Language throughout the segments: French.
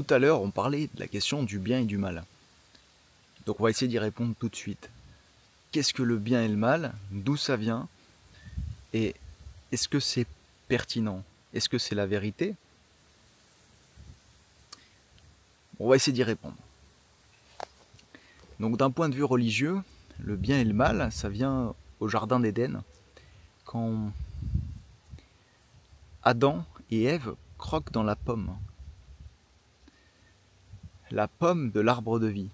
tout à l'heure, on parlait de la question du bien et du mal. Donc on va essayer d'y répondre tout de suite. Qu'est-ce que le bien et le mal? D'où ça vient? Et est-ce que c'est pertinent? Est-ce que c'est la vérité? On va essayer d'y répondre. Donc d'un point de vue religieux, le bien et le mal, ça vient au jardin d'Éden, quand Adam et Ève croquent dans la pomme de l'arbre de vie.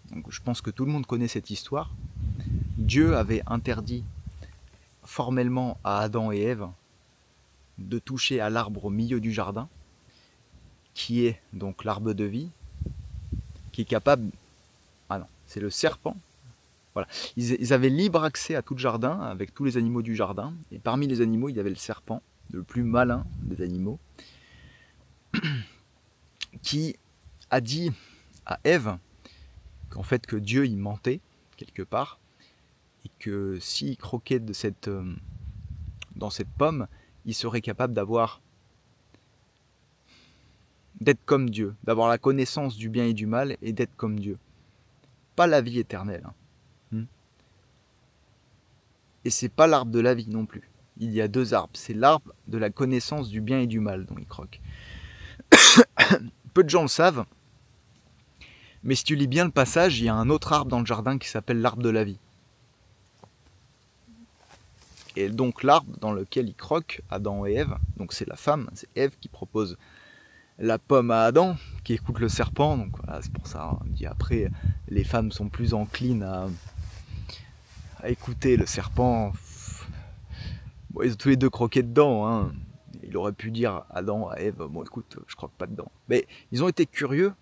Donc, je pense que tout le monde connaît cette histoire. Dieu avait interdit formellement à Adam et Ève de toucher à l'arbre au milieu du jardin, qui est donc l'arbre de vie, qui est capable... Ah non, c'est le serpent. Voilà. Ils avaient libre accès à tout le jardin, avec tous les animaux du jardin, et parmi les animaux, il y avait le serpent, le plus malin des animaux, qui a dit à Ève qu'en fait que Dieu y mentait quelque part, et que s'il croquait dans cette pomme, il serait capable d'être comme Dieu, d'avoir la connaissance du bien et du mal et d'être comme Dieu. Pas la vie éternelle. Et c'est pas l'arbre de la vie non plus. Il y a deux arbres. C'est l'arbre de la connaissance du bien et du mal dont il croque. Peu de gens le savent, mais si tu lis bien le passage, il y a un autre arbre dans le jardin qui s'appelle l'arbre de la vie. Et donc l'arbre dans lequel il croque, Adam et Ève, donc c'est la femme, c'est Ève qui propose la pomme à Adam, qui écoute le serpent, donc voilà, c'est pour ça, on dit après, les femmes sont plus enclines à écouter le serpent. Bon, ils ont tous les deux croqué dedans, hein. Il aurait pu dire à Adam, à Ève, bon écoute, je croque pas dedans. Mais ils ont été curieux,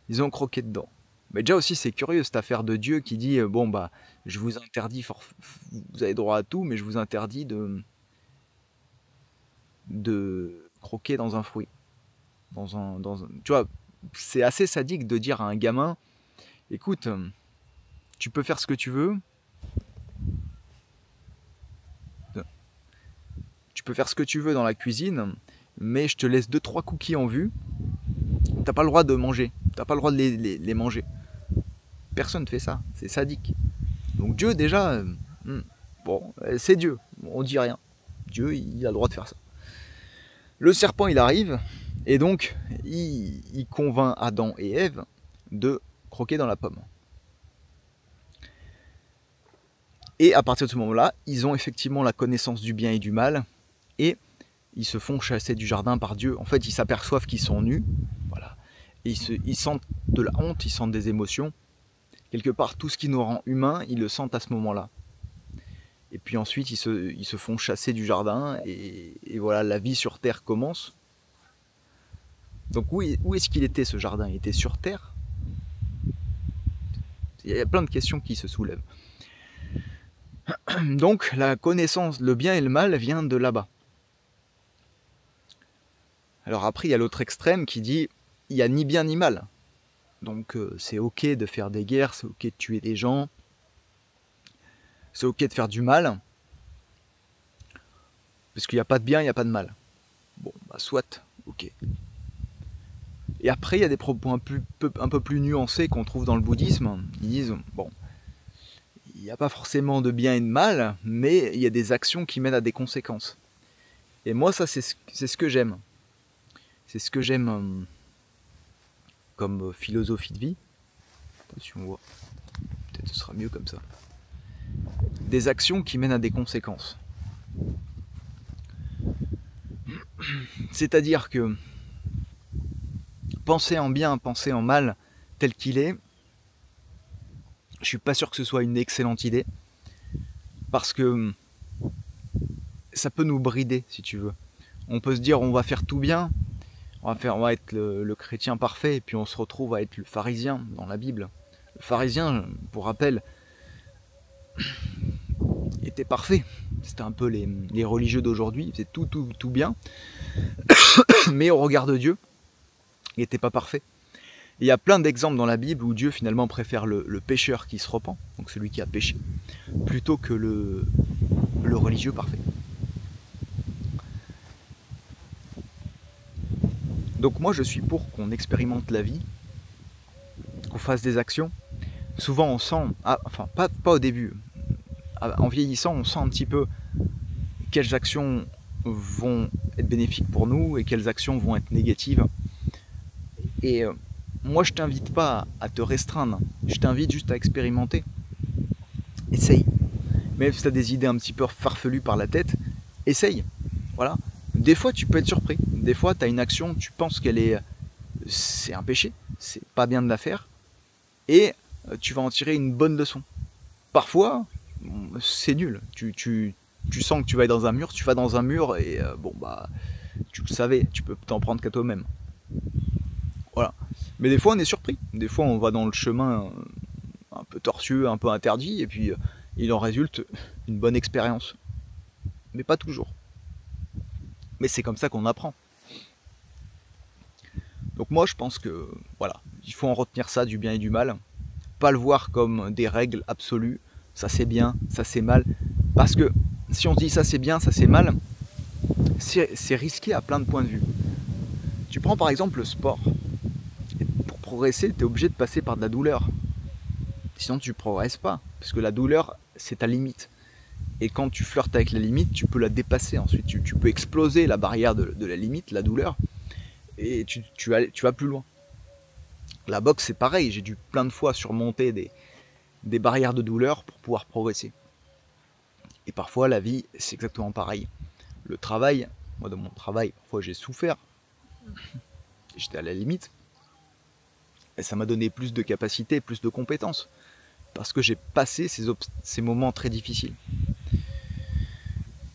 ils ont croqué dedans. Mais déjà aussi c'est curieux cette affaire de Dieu qui dit, bon bah, je vous interdis, vous avez droit à tout, mais je vous interdis de croquer dans un fruit. Tu vois, c'est assez sadique de dire à un gamin, écoute, tu peux faire ce que tu veux, dans la cuisine, mais je te laisse 2-3 cookies en vue, t'as pas le droit de manger, t'as pas le droit de les manger. Personne ne fait ça, c'est sadique. Donc Dieu déjà, bon, c'est Dieu, on dit rien. Dieu, il a le droit de faire ça. Le serpent, il arrive, et donc il convainc Adam et Ève de croquer dans la pomme. Et à partir de ce moment-là, ils ont effectivement la connaissance du bien et du mal, et ils se font chasser du jardin par Dieu. En fait, ils s'aperçoivent qu'ils sont nus, voilà. Et ils sentent de la honte, ils sentent des émotions. Quelque part, tout ce qui nous rend humains, ils le sentent à ce moment-là. Et puis ensuite, ils se font chasser du jardin, et voilà, la vie sur Terre commence. Donc où est-ce qu'il était ce jardin? Il était sur Terre? Il y a plein de questions qui se soulèvent. Donc la connaissance, le bien et le mal vient de là-bas. Alors après, il y a l'autre extrême qui dit, il n'y a ni bien ni mal. Donc c'est ok de faire des guerres, c'est ok de tuer des gens, c'est ok de faire du mal, parce qu'il n'y a pas de bien, il n'y a pas de mal. Bon, bah soit, ok. Et après, il y a des propos un peu plus nuancés qu'on trouve dans le bouddhisme. Ils disent, bon, il n'y a pas forcément de bien et de mal, mais il y a des actions qui mènent à des conséquences. Et moi, ça, c'est ce que j'aime. C'est ce que j'aime comme philosophie de vie. Si on voit, peut-être ce sera mieux comme ça. Des actions qui mènent à des conséquences. C'est-à-dire que penser en bien, penser en mal tel qu'il est, je suis pas sûr que ce soit une excellente idée, parce que ça peut nous brider, si tu veux. On peut se dire, on va faire tout bien, on va être le chrétien parfait, et puis on se retrouve à être le pharisien dans la Bible. Le pharisien, pour rappel, était parfait. C'était un peu les religieux d'aujourd'hui, c'est tout bien. Mais au regard de Dieu, il n'était pas parfait. Et il y a plein d'exemples dans la Bible où Dieu finalement préfère le pécheur qui se repent, donc celui qui a péché, plutôt que le religieux parfait. Donc moi je suis pour qu'on expérimente la vie, qu'on fasse des actions. Souvent on sent, enfin pas au début, en vieillissant on sent un petit peu quelles actions vont être bénéfiques pour nous et quelles actions vont être négatives. Et moi je t'invite pas à te restreindre, je t'invite juste à expérimenter. Essaye. Même si tu as des idées un petit peu farfelues par la tête, essaye. Voilà. Des fois tu peux être surpris. Des fois tu as une action, tu penses c'est un péché, c'est pas bien de la faire, et tu vas en tirer une bonne leçon. Parfois, c'est nul. Tu sens que tu vas être dans un mur, tu vas dans un mur et bon bah tu le savais, tu peux t'en prendre qu'à toi-même. Voilà. Mais des fois on est surpris. Des fois on va dans le chemin un peu tortueux, un peu interdit, et puis il en résulte une bonne expérience. Mais pas toujours. Mais c'est comme ça qu'on apprend. Donc moi je pense que voilà, il faut en retenir ça du bien et du mal. Pas le voir comme des règles absolues, ça c'est bien, ça c'est mal. Parce que si on dit ça c'est bien, ça c'est mal, c'est risqué à plein de points de vue. Tu prends par exemple le sport. Et pour progresser, tu es obligé de passer par de la douleur. Sinon tu ne progresses pas. Parce que la douleur, c'est ta limite. Et quand tu flirtes avec la limite, tu peux la dépasser ensuite. Tu peux exploser la barrière de la limite, la douleur, et tu vas plus loin. La boxe, c'est pareil. J'ai dû plein de fois surmonter des barrières de douleur pour pouvoir progresser. Et parfois, la vie, c'est exactement pareil. Le travail, moi dans mon travail, parfois j'ai souffert. J'étais à la limite. Et ça m'a donné plus de capacité, plus de compétences. Parce que j'ai passé ces moments très difficiles.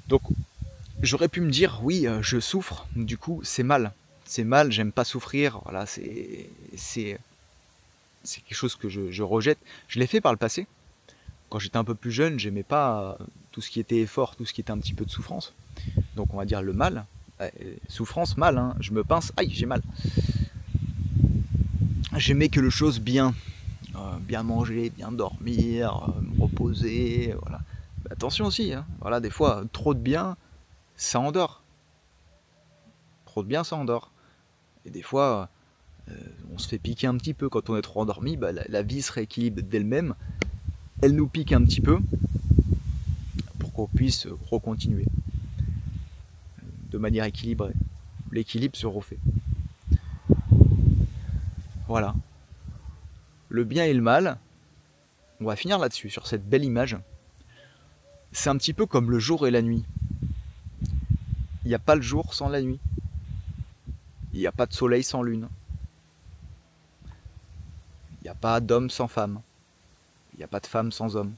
Donc, j'aurais pu me dire, oui, je souffre, du coup, c'est mal. C'est mal, j'aime pas souffrir. Voilà, c'est quelque chose que je rejette. Je l'ai fait par le passé. Quand j'étais un peu plus jeune, j'aimais pas tout ce qui était effort, tout ce qui était un petit peu de souffrance. Donc on va dire le mal. Souffrance, mal, hein. Je me pince, aïe, j'ai mal. J'aimais que le chose bien. Bien manger, bien dormir, me reposer, voilà. Mais attention aussi, hein. Voilà, des fois, trop de bien, ça endort. Trop de bien, ça endort. Et des fois, on se fait piquer un petit peu quand on est trop endormi, bah, la vie se rééquilibre d'elle-même. Elle nous pique un petit peu pour qu'on puisse recontinuer de manière équilibrée. L'équilibre se refait. Voilà. Le bien et le mal, on va finir là-dessus, sur cette belle image. C'est un petit peu comme le jour et la nuit. Il n'y a pas le jour sans la nuit. Il n'y a pas de soleil sans lune. Il n'y a pas d'homme sans femme. Il n'y a pas de femme sans homme.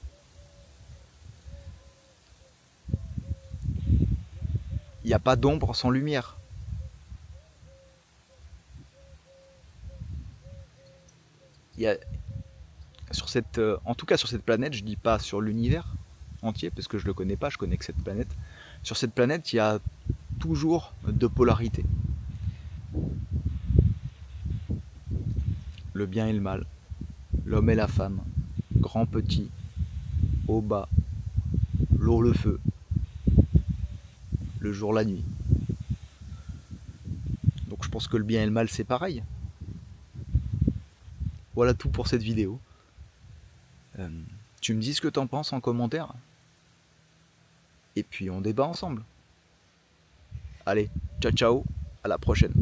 Il n'y a pas d'ombre sans lumière. Il y a, en tout cas sur cette planète, je dis pas sur l'univers entier, parce que je le connais pas, je connais que cette planète. Sur cette planète, il y a toujours deux polarités. Le bien et le mal. L'homme et la femme. Grand, petit. Haut, bas. L'eau, le feu. Le jour, la nuit. Donc je pense que le bien et le mal, c'est pareil. Voilà tout pour cette vidéo. Tu me dis ce que t'en penses en commentaire. Et puis on débat ensemble. Allez, ciao ciao, à la prochaine.